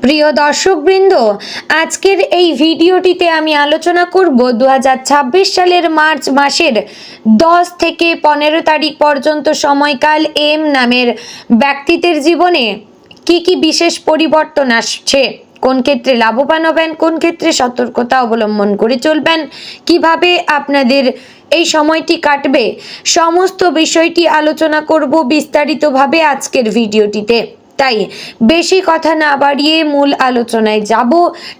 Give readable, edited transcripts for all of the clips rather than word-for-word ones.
প্রিয় দর্শকবৃন্দ, আজকের এই ভিডিওটিতে আমি আলোচনা করব 2026 সালের মার্চ মাসের 10 থেকে 15 তারিখ পর্যন্ত সময়কাল এম নামের ব্যক্তিদের জীবনে কি বিশেষ পরিবর্তন আসছে, কোন ক্ষেত্রে লাভবান হবেন, কোন ক্ষেত্রে সতর্কতা অবলম্বন করে চলবেন, কিভাবে আপনাদের এই সময়টি কাটবে, সমস্ত বিষয়টি আলোচনা করব বিস্তারিতভাবে আজকের ভিডিওটিতে। তাই বেশি কথা না বাড়িয়ে মূল আলোচনায় যাব।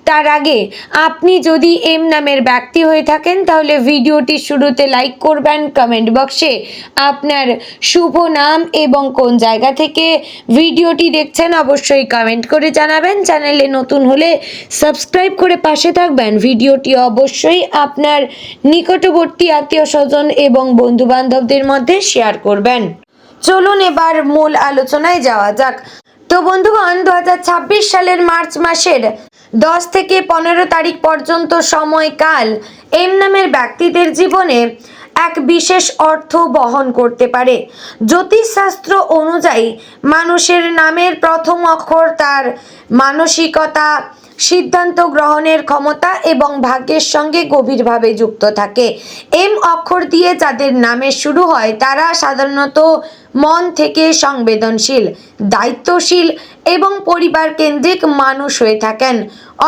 তার আগে আপনি যদি এম নামের ব্যক্তি হয়ে থাকেন তাহলে ভিডিওটি শুরুতে লাইক করবেন, কমেন্ট বক্সে আপনার শুভ নাম এবং কোন জায়গা থেকে ভিডিওটি দেখছেন অবশ্যই কমেন্ট করে জানাবেন। চ্যানেলে নতুন হলে সাবস্ক্রাইব করে পাশে থাকবেন। ভিডিওটি অবশ্যই আপনার নিকটবর্তী আত্মীয় স্বজন এবং বন্ধু বান্ধবদের মধ্যে শেয়ার করবেন। চলুন এবার মূল আলোচনায় যাওয়া যাক। তো বন্ধুগণ, 2026 সালের মার্চ মাসের 10 থেকে 15 তারিখ পর্যন্ত সময়কাল এম নামের ব্যক্তিদের জীবনে এক বিশেষ অর্থ বহন করতে পারে। জ্যোতিষশাস্ত্র অনুযায়ী মানুষের নামের প্রথম অক্ষর তার মানসিকতা, সিদ্ধান্ত গ্রহণের ক্ষমতা এবং ভাগ্যের সঙ্গে গভীরভাবে যুক্ত থাকে। এম অক্ষর দিয়ে যাদের নামের শুরু হয় তারা সাধারণত মন থেকে সংবেদনশীল, দায়িত্বশীল এবং পরিবার কেন্দ্রিক মানুষ হয়ে থাকেন।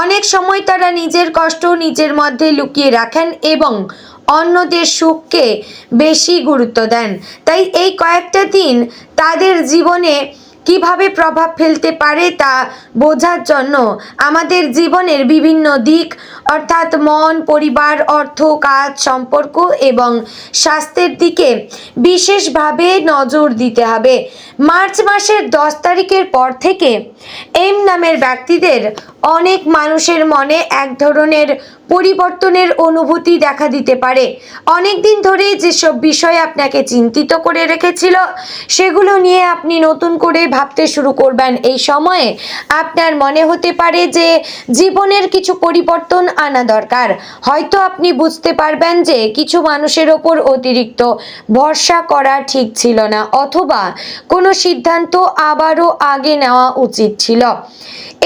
অনেক সময় তারা নিজের কষ্ট নিজের মধ্যে লুকিয়ে রাখেন এবং অন্যদের সুখকে বেশি গুরুত্ব দেন। তাই এই কয়েকটা দিন তাদের জীবনে কিভাবে প্রভাব ফেলতে পারে তা বোঝার জন্য আমাদের জীবনের বিভিন্ন দিক অর্থাৎ মন, পরিবার, অর্থ, কাজ, সম্পর্ক এবং স্বাস্থ্যের দিকে বিশেষভাবে নজর দিতে হবে। মার্চ মাসের 10 তারিখের পর থেকে এম নামের ব্যক্তিদের অনেক মানুষের মনে এক ধরনের পরিবর্তনের অনুভূতি দেখা দিতে পারে। অনেক দিন ধরে যেসব বিষয় আপনাকে চিন্তিত করে রেখেছিল সেগুলো নিয়ে আপনি নতুন করে ভাবতে শুরু করবেন। এই সময়ে আপনার মনে হতে পারে যে জীবনের কিছু পরিবর্তন আনা দরকার। হয়তো আপনি বুঝতে পারবেন যে কিছু মানুষের ওপর অতিরিক্ত ভরসা করা ঠিক ছিল না, অথবা কোনো সিদ্ধান্ত আবারও আগে নেওয়া উচিত ছিল।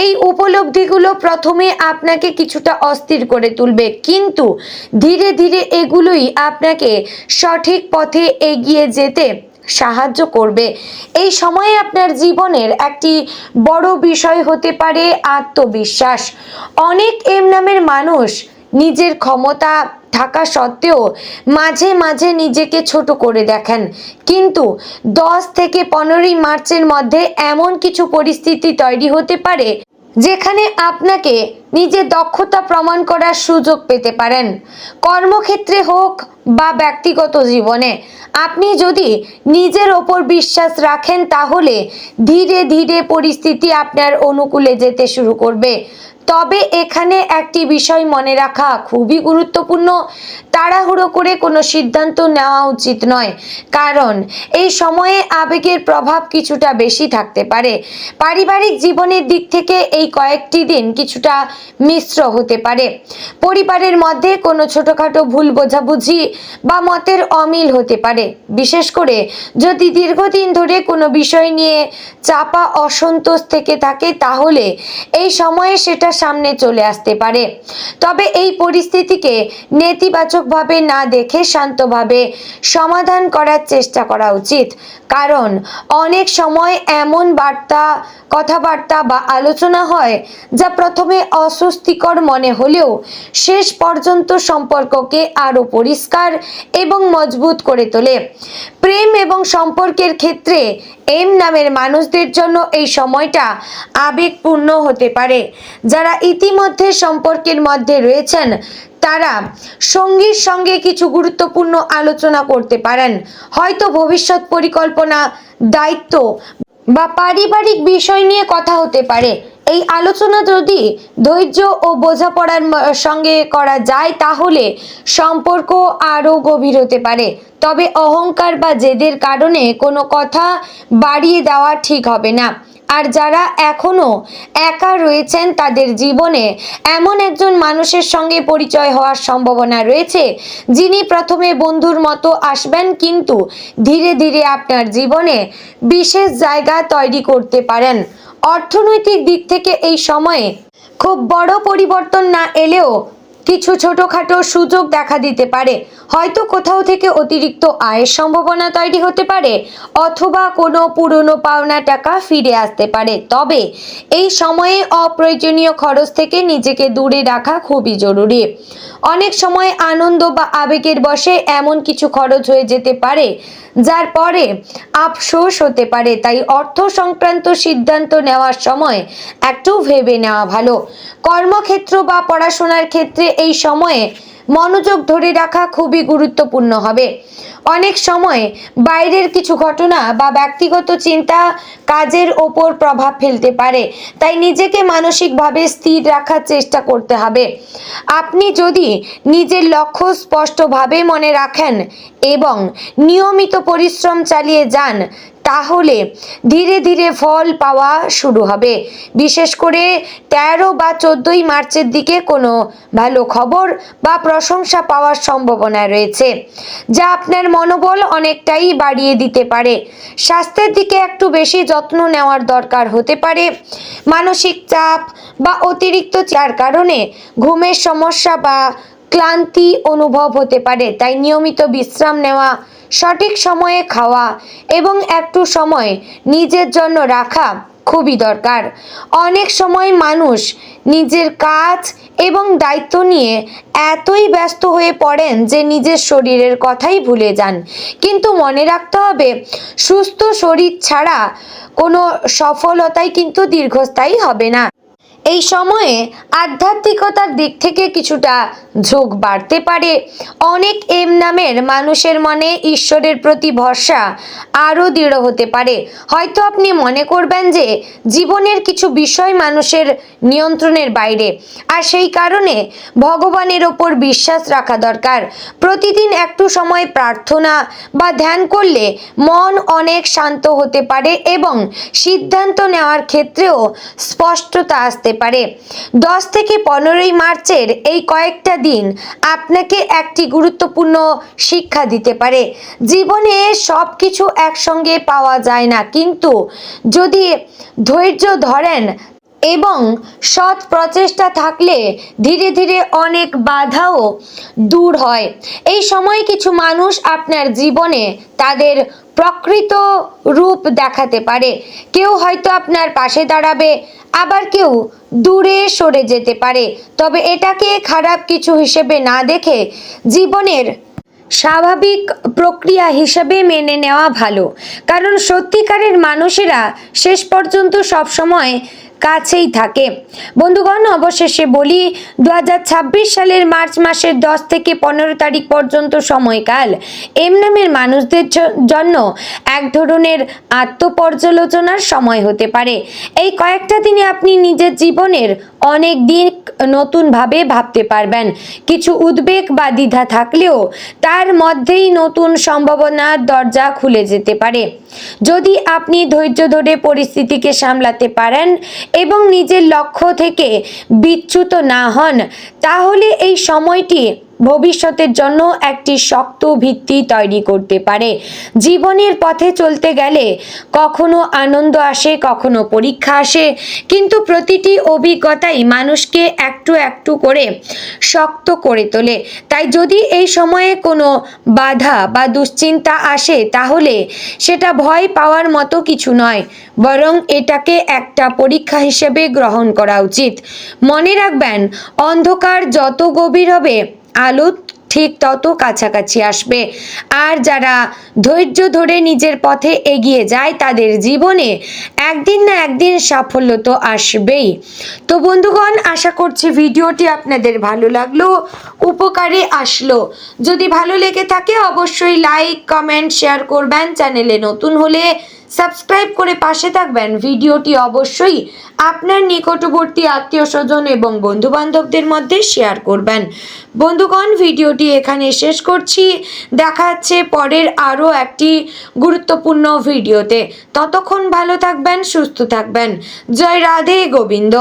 এই উপলব্ধিগুলো প্রথমে আপনাকে কিছুটা অস্থির করে তুলবে, কিন্তু ধীরে ধীরে এগুলোই আপনাকে সঠিক পথে এগিয়ে যেতে সাহায্য করবে। এই সময়ে আপনার জীবনের একটি বড় বিষয় হতে পারে আত্মবিশ্বাস। অনেক এম নামের মানুষ নিজের ক্ষমতা থাকা সত্ত্বেও মাঝে মাঝে নিজেকে ছোট করে দেখেন, কিন্তু 10 থেকে 15 মার্চের মধ্যে এমন কিছু পরিস্থিতি তৈরি হতে পারে যেখানে আপনাকে নিজের দক্ষতা প্রমাণ করার সুযোগ পেতে পারেন। কর্মক্ষেত্রে হোক বা ব্যক্তিগত জীবনে আপনি যদি নিজের ওপর বিশ্বাস রাখেন তাহলে ধীরে ধীরে পরিস্থিতি আপনার অনুকূলে যেতে শুরু করবে। তবে এখানে একটি বিষয় মনে রাখা খুবই গুরুত্বপূর্ণ, তাড়াহুড়ো করে কোনো সিদ্ধান্ত নেওয়া উচিত নয়, কারণ এই সময়ে আবেগের প্রভাব কিছুটা বেশি থাকতে পারে। পারিবারিক জীবনের দিক থেকে এই কয়েকটি দিন কিছুটা মিশ্র হতে পারে। পরিবারের মধ্যে কোনো ছোটখাটো ভুল বোঝাবুঝি বা মতের অমিল হতে পারে, বিশেষ করে যদি দীর্ঘদিন ধরে কোনো বিষয় নিয়ে চাপা অসন্তোষ থেকে থাকে, তাহলে এই সময়ে সেটা সামনে চলে আসতে পারে। তবে এই পরিস্থিতিকে নেতিবাচকভাবে না দেখে শান্তভাবে সমাধান করার চেষ্টা করা উচিত, কারণ অনেক সময় এমন কথাবার্তা বা আলোচনা হয় যা প্রথমে অস্বস্তিকর মনে হলেও শেষ পর্যন্ত সম্পর্ককে আরো পরিষ্কার এবং মজবুত করে তোলে। প্রেম এবং সম্পর্কের ক্ষেত্রে এম নামের মানুষদের জন্য এই সময়টা আবেগপূর্ণ হতে পারে। যারা ইতিমধ্যে সম্পর্কের মধ্যে রয়েছেন তারা সঙ্গীর সঙ্গে কিছু গুরুত্বপূর্ণ আলোচনা করতে পারেন, হয়তো ভবিষ্যৎ পরিকল্পনা, দায়িত্ব বা পারিবারিক বিষয় নিয়ে কথা হতে পারে। এই আলোচনা যদি ধৈর্য ও বোঝাপড়ার সঙ্গে করা যায় তাহলে সম্পর্ক আরও গভীর হতে পারে। তবে অহংকার বা জেদের কারণে কোনো কথা বাড়িয়ে দেওয়া ঠিক হবে না। আর যারা এখনো একা রয়েছেন তাদের জীবনে এমন একজন মানুষের সঙ্গে পরিচয় হওয়ার সম্ভাবনা রয়েছে যিনি প্রথমে বন্ধুর মতো আসবেন, কিন্তু ধীরে ধীরে আপনার জীবনে বিশেষ জায়গা তৈরি করতে পারেন। অর্থনৈতিক দিক থেকে এই সময়ে খুব বড় পরিবর্তন না এলেও কিছু ছোটখাটো সুযোগ দেখা দিতে পারে। হয়তো কোথাও থেকে অতিরিক্ত আয়ের সম্ভাবনা তৈরি হতে পারে, অথবা কোনো পুরনো পাওনা টাকা ফিরে আসতে পারে। তবে এই সময়ে অপ্রয়োজনীয় খরচ থেকে নিজেকে দূরে রাখা খুবই জরুরি। অনেক সময় আনন্দ বা আবেগের বশে এমন কিছু খরচ হয়ে যেতে পারে যার পরে আফসোস হতে পারে। তাই অর্থ সংক্রান্ত সিদ্ধান্ত নেওয়ার সময় একটু ভেবে নেওয়া ভালো। কর্মক্ষেত্র বা পড়াশোনার ক্ষেত্রে এই সময়ে মনোযোগ ধরে রাখা খুবই গুরুত্বপূর্ণ হবে। অনেক সময় বাইরের কিছু ঘটনা বা ব্যক্তিগত চিন্তা কাজের ওপর প্রভাব ফেলতে পারে, তাই নিজেকে মানসিকভাবে স্থির রাখার চেষ্টা করতে হবে। আপনি যদি নিজের লক্ষ্য স্পষ্টভাবে মনে রাখেন এবং নিয়মিত পরিশ্রম চালিয়ে যান, তাহলে ধীরে ধীরে ফল পাওয়া শুরু হবে। বিশেষ করে 13 বা 14 মার্চের দিকে কোনো ভালো খবর বা প্রশংসা পাওয়ার সম্ভাবনা রয়েছে, যা আপনার মনোবল অনেকটাই বাড়িয়ে দিতে পারে। স্বাস্থ্যের দিকে একটু বেশি যত্ন নেওয়ার দরকার হতে পারে। মানসিক চাপ বা অতিরিক্ত চার কারণে ঘুমের সমস্যা বা ক্লান্তি অনুভব হতে পারে, তাই নিয়মিত বিশ্রাম নেওয়া, সঠিক সময়ে খাওয়া এবং একটু সময় নিজের জন্য রাখা খুবই দরকার। অনেক সময় মানুষ নিজের কাজ এবং দায়িত্ব নিয়ে এতই ব্যস্ত হয়ে পড়েন যে নিজের শরীরের কথাই ভুলে যান। কিন্তু মনে রাখতে হবে, সুস্থ শরীর ছাড়া কোনো সফলতাই কিন্তু দীর্ঘস্থায়ী হবে না। এই সময়ে আধ্যাত্মিকতার দিক থেকে কিছুটা ঝোঁক বাড়তে পারে। অনেক এম নামের মানুষের মনে ঈশ্বরের প্রতি ভরসা আরও দৃঢ় হতে পারে। হয়তো আপনি মনে করবেন যে জীবনের কিছু বিষয় মানুষের নিয়ন্ত্রণের বাইরে, আর সেই কারণে ভগবানের ওপর বিশ্বাস রাখা দরকার। প্রতিদিন একটু সময় প্রার্থনা বা ধ্যান করলে মন অনেক শান্ত হতে পারে এবং সিদ্ধান্ত নেওয়ার ক্ষেত্রেও স্পষ্টতা আসতে পারে। 10 থেকে 15 মার্চের এই কয়েকটা দিন আপনাকে একটি গুরুত্বপূর্ণ শিক্ষা দিতে পারে। জীবনে সব কিছু একসঙ্গে পাওয়া যায় না, কিন্তু যদি ধৈর্য ধরেন এবং সৎ প্রচেষ্টা থাকলে ধীরে ধীরে অনেক বাধাও দূর হয়। এই সময় কিছু মানুষ আপনার জীবনে তাদের প্রকৃত রূপ দেখাতে পারে। কেউ হয়তো আপনার পাশে দাঁড়াবে, আবার কেউ দূরে সরে যেতে পারে। তবে এটাকে খারাপ কিছু হিসেবে না দেখে জীবনের স্বাভাবিক প্রক্রিয়া হিসেবে মেনে নেওয়া ভালো, কারণ সত্যিকারের মানুষেরা শেষ পর্যন্ত সবসময় কাছেই থাকে। বন্ধুগণ, অবশেষে বলি, 2026 সালের মার্চ মাসের 10 থেকে 15 তারিখ পর্যন্ত সময়কাল এম নামের মানুষদের জন্য এক ধরনের আত্মপর্যালোচনার সময় হতে পারে। এই কয়েকটা দিনে আপনি নিজের জীবনের অনেক দিক নতুনভাবে ভাবতে পারবেন। কিছু উদ্বেগ বা দ্বিধা থাকলেও তার মধ্যেই নতুন সম্ভাবনার দরজা খুলে যেতে পারে। যদি আপনি ধৈর্য ধরে পরিস্থিতিকে সামলাতে পারেন এবং নিজের লক্ষ্য থেকে বিচ্যুত না হন, তাহলে এই সময়টি ভবিষ্যতের জন্য একটি শক্ত ভিত্তি তৈরি করতে পারে। জীবনের পথে চলতে গেলে কখনো আনন্দ আসে, কখনো পরীক্ষা আসে, কিন্তু প্রতিটি অভিজ্ঞতাই মানুষকে একটু একটু করে শক্ত করে তোলে। তাই যদি এই সময়ে কোনো বাধা বা দুশ্চিন্তা আসে, তাহলে সেটা ভয় পাওয়ার মতো কিছু নয়, বরং এটাকে একটা পরীক্ষা হিসেবে গ্রহণ করা উচিত। মনে রাখবেন, অন্ধকার যত গভীর হবে, আলো ঠিক তত কাছাকাছি আসবে। আর যারা ধৈর্য ধরে নিজের পথে এগিয়ে যায়, তাদের জীবনে একদিন না একদিন সাফল্য তো আসবেই। তো বন্ধুগণ, আশা করছি ভিডিওটি আপনাদের ভালো লাগলো, উপকারে আসলো। যদি ভালো লেগে থাকে অবশ্যই লাইক, কমেন্ট, শেয়ার করবেন। চ্যানেলে নতুন হলে সাবস্ক্রাইব করে পাশে থাকবেন। ভিডিওটি অবশ্যই আপনার নিকটবর্তী আত্মীয় স্বজন এবং বন্ধু বান্ধবদের মধ্যে শেয়ার করবেন। বন্ধুগণ, ভিডিওটি এখানে শেষ করছি। দেখা হচ্ছে পরের আরও একটি গুরুত্বপূর্ণ ভিডিওতে। ততক্ষণ ভালো থাকবেন, সুস্থ থাকবেন। জয় রাধে গোবিন্দ।